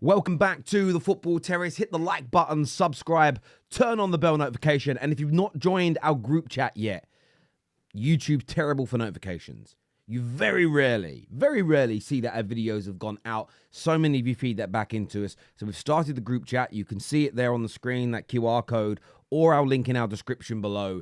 Welcome back to the Football Terrace. Hit the like button, subscribe, turn on the bell notification. And if you've not joined our group chat yet, YouTube's terrible for notifications. You very rarely see that our videos have gone out. So many of you feed that back into us. So we've started the group chat. You can see it there on the screen, that QR code, or our link in our description below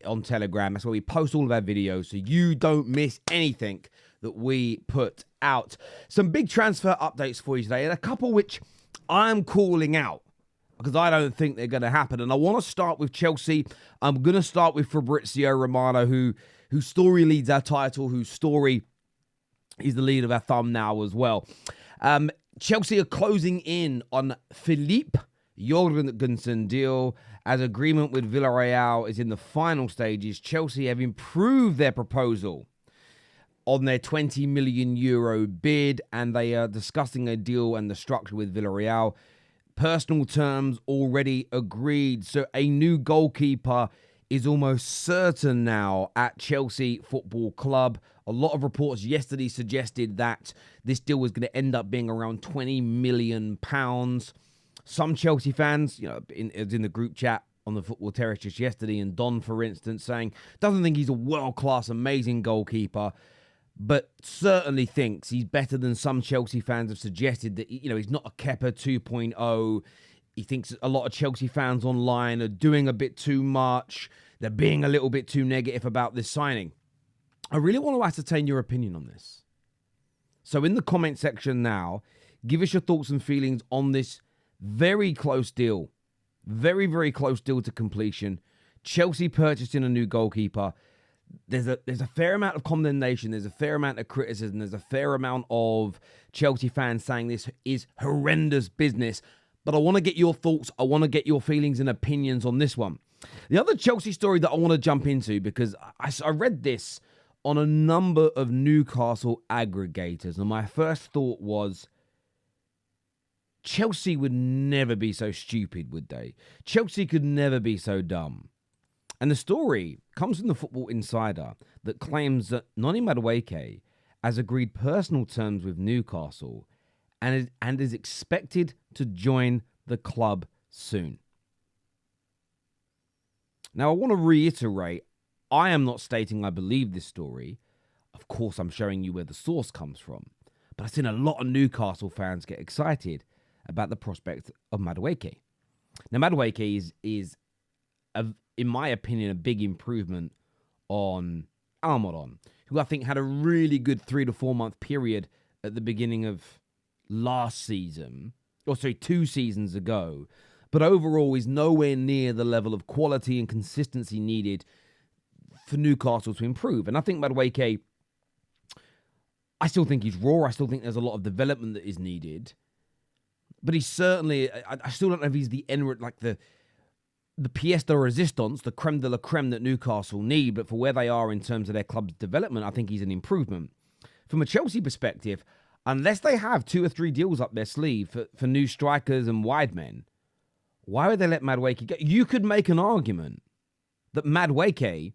on Telegram. That's where we post all of our videos so you don't miss anything that we put out. Some big transfer updates for you today, and a couple which I'm calling out because I don't think they're going to happen. And I want to start with Chelsea. I'm going to start with Fabrizio Romano, whose story leads our title, whose story is the lead of our thumbnail as well. Chelsea are closing in on Filip Jørgensen deal. As agreement with Villarreal is in the final stages, Chelsea have improved their proposal on their €20 million bid, and they are discussing a deal and the structure with Villarreal. Personal terms already agreed, so a new goalkeeper is almost certain now at Chelsea Football Club. A lot of reports yesterday suggested that this deal was going to end up being around £20 million. Some Chelsea fans, in the group chat on the Football Terrace just yesterday, and Don, for instance, saying doesn't think he's a world-class, amazing goalkeeper, but certainly thinks he's better than some Chelsea fans have suggested, that he's not a Kepa 2.0. He thinks a lot of Chelsea fans online are doing a bit too much. They're being a little bit too negative about this signing. I really want to ascertain your opinion on this. So in the comment section now, give us your thoughts and feelings on this very close deal. Very, very close deal to completion. Chelsea purchasing a new goalkeeper. There's a fair amount of condemnation. There's a fair amount of criticism. There's a fair amount of Chelsea fans saying this is horrendous business. But I want to get your thoughts. I want to get your feelings and opinions on this one. The other Chelsea story that I want to jump into, because I read this on a number of Newcastle aggregators, and my first thought was, Chelsea would never be so stupid, would they? Chelsea could never be so dumb. And the story comes from the Football Insider that claims that Noni Madueke has agreed personal terms with Newcastle and is expected to join the club soon. Now, I want to reiterate, I am not stating I believe this story. Of course, I'm showing you where the source comes from. But I've seen a lot of Newcastle fans get excited about the prospect of Madueke. Now, Madueke is in my opinion, a big improvement on Almiron, who I think had a really good 3 to 4 month period at the beginning of last season, 2 seasons ago, but overall is nowhere near the level of quality and consistency needed for Newcastle to improve. And I think Madueke, I still think he's raw. I still think there's a lot of development that is needed, but he's certainly, I still don't know if he's the end, like the pièce de résistance, the creme de la creme that Newcastle need, but for where they are in terms of their club's development, I think he's an improvement. From a Chelsea perspective, unless they have 2 or 3 deals up their sleeve for new strikers and wide men, why would they let Madueke go? You could make an argument that Madueke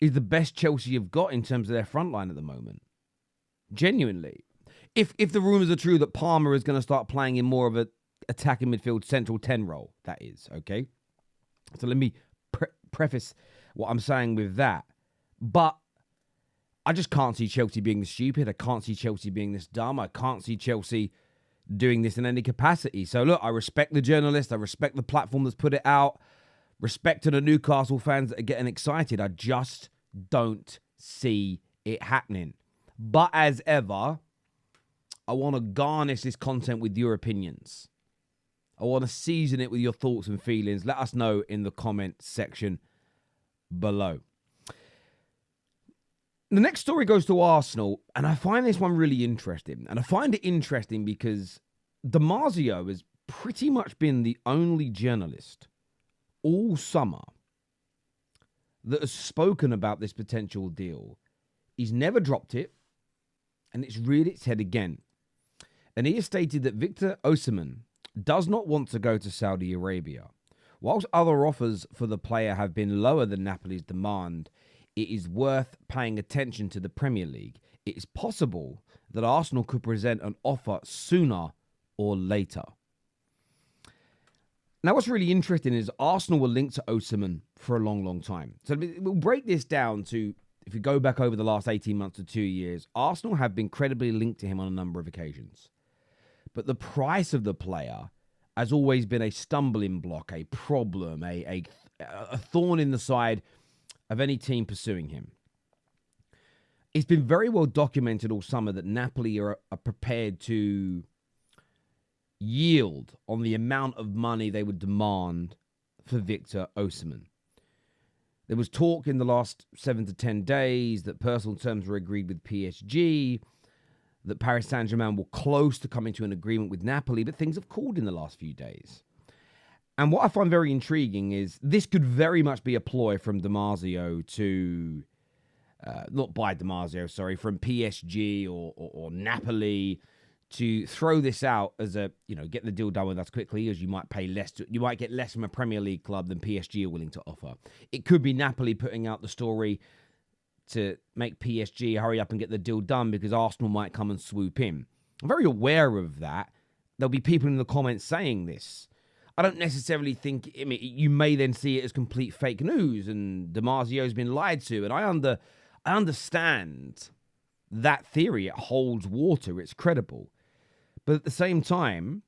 is the best Chelsea have got in terms of their front line at the moment. Genuinely. If the rumours are true that Palmer is going to start playing in more of a attacking midfield central 10 role, that is, okay? So let me preface what I'm saying with that. But I just can't see Chelsea being this stupid. I can't see Chelsea being this dumb. I can't see Chelsea doing this in any capacity. So look, I respect the journalist. I respect the platform that's put it out. Respect to the Newcastle fans that are getting excited. I just don't see it happening. But as ever, I want to garnish this content with your opinions. I want to season it with your thoughts and feelings. Let us know in the comment section below. The next story goes to Arsenal, and I find this one really interesting. And I find it interesting because Damasio has pretty much been the only journalist all summer that has spoken about this potential deal. He's never dropped it, and it's reared its head again. And he has stated that Victor Osimhen does not want to go to Saudi Arabia. Whilst other offers for the player have been lower than Napoli's demand, it is worth paying attention to the Premier League. It is possible that Arsenal could present an offer sooner or later. Now, what's really interesting is Arsenal were linked to Osimhen for a long, long time. So we'll break this down to, if you go back over the last 18 months to 2 years, Arsenal have been credibly linked to him on a number of occasions. But the price of the player has always been a stumbling block, a problem, a thorn in the side of any team pursuing him. It's been very well documented all summer that Napoli are prepared to yield on the amount of money they would demand for Victor Osimhen. There was talk in the last 7 to 10 days that personal terms were agreed with PSG, that Paris Saint-Germain were close to coming to an agreement with Napoli, but things have cooled in the last few days. And what I find very intriguing is this could very much be a ploy from Damasio to, from PSG or Napoli to throw this out as a, get the deal done with us quickly, as you might pay less. You might get less from a Premier League club than PSG are willing to offer. It could be Napoli putting out the story to make PSG hurry up and get the deal done because Arsenal might come and swoop in. I'm very aware of that. There'll be people in the comments saying this. I don't necessarily think, you may then see it as complete fake news and Damasio's been lied to. And I understand that theory. It holds water. It's credible. But at the same time,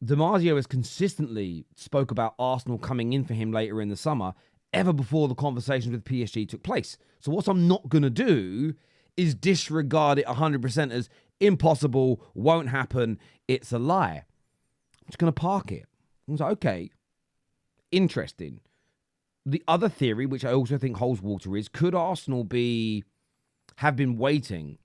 Damasio has consistently spoke about Arsenal coming in for him later in the summer, ever before the conversations with PSG took place. So what I'm not going to do is disregard it 100% as impossible, won't happen, it's a lie. I'm just going to park it. I was like, okay, interesting. The other theory, which I also think holds water, is could Arsenal have been waiting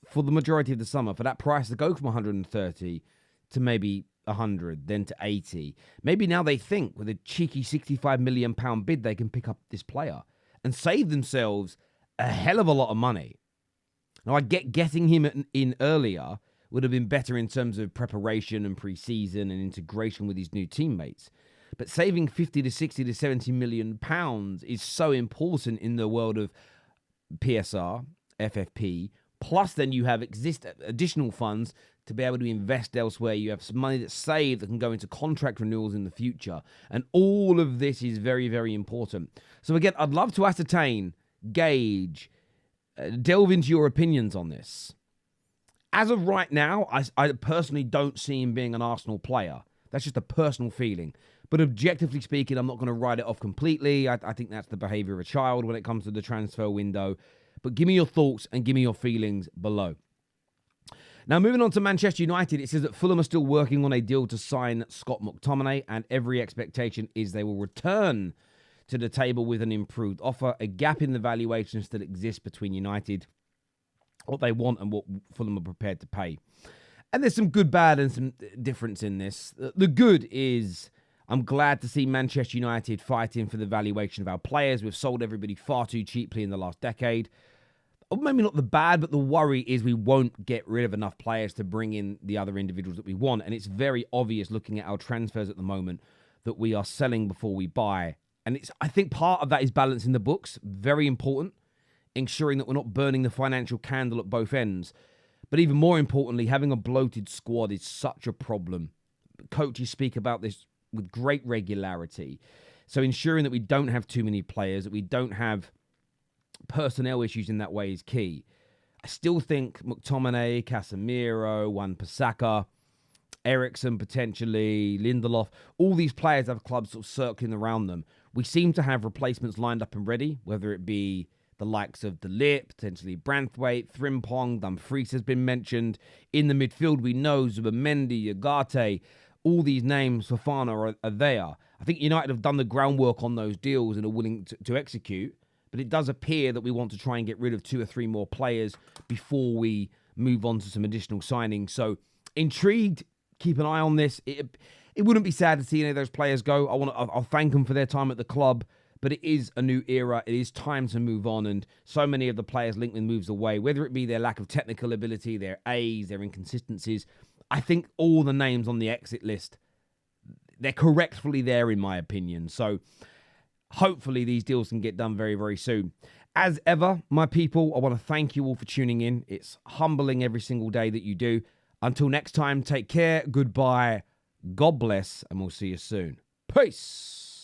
for the majority of the summer for that price to go from 130 to maybe 100, then to 80. Maybe now they think with a cheeky £65 million bid, they can pick up this player and save themselves a hell of a lot of money. Now, I get getting him in earlier would have been better in terms of preparation and pre-season and integration with his new teammates. But saving 50 to 60 to 70 million pounds is so important in the world of PSR, FFP. Plus, then you have additional funds to be able to invest elsewhere. You have some money that's saved that can go into contract renewals in the future. And all of this is very, very important. So again, I'd love to ascertain, gauge, delve into your opinions on this. As of right now, I personally don't see him being an Arsenal player. That's just a personal feeling. But objectively speaking, I'm not going to write it off completely. I think that's the behavior of a child when it comes to the transfer window. But give me your thoughts and give me your feelings below. Now, moving on to Manchester United, it says that Fulham are still working on a deal to sign Scott McTominay, and every expectation is they will return to the table with an improved offer. A gap in the valuation still exists between United, what they want and what Fulham are prepared to pay. And there's some good, bad, and some difference in this. The good is I'm glad to see Manchester United fighting for the valuation of our players. We've sold everybody far too cheaply in the last decade. Or maybe not the bad, but the worry is we won't get rid of enough players to bring in the other individuals that we want. And it's very obvious looking at our transfers at the moment that we are selling before we buy. And I think part of that is balancing the books. Very important. Ensuring that we're not burning the financial candle at both ends. But even more importantly, having a bloated squad is such a problem. Coaches speak about this with great regularity. So ensuring that we don't have too many players, that we don't have personnel issues in that way is key. I still think McTominay, Casemiro, Wan-Bissaka, Eriksen potentially, Lindelof, all these players have clubs sort of circling around them. We seem to have replacements lined up and ready, whether it be the likes of De Ligt, potentially Branthwaite, Frimpong, Dumfries has been mentioned. In the midfield, we know Zubimendi, Ugarte, all these names, Fofana are there. I think United have done the groundwork on those deals and are willing to execute. But it does appear that we want to try and get rid of 2 or 3 more players before we move on to some additional signings. So intrigued, keep an eye on this. It wouldn't be sad to see any of those players go. I'll thank them for their time at the club. But it is a new era. It is time to move on. And so many of the players linked with moves away, whether it be their lack of technical ability, their A's, their inconsistencies. I think all the names on the exit list, they're correctly there in my opinion. So hopefully these deals can get done very, very soon. As ever, my people, I want to thank you all for tuning in. It's humbling every single day that you do. Until next time, take care, goodbye, God bless, and we'll see you soon. Peace.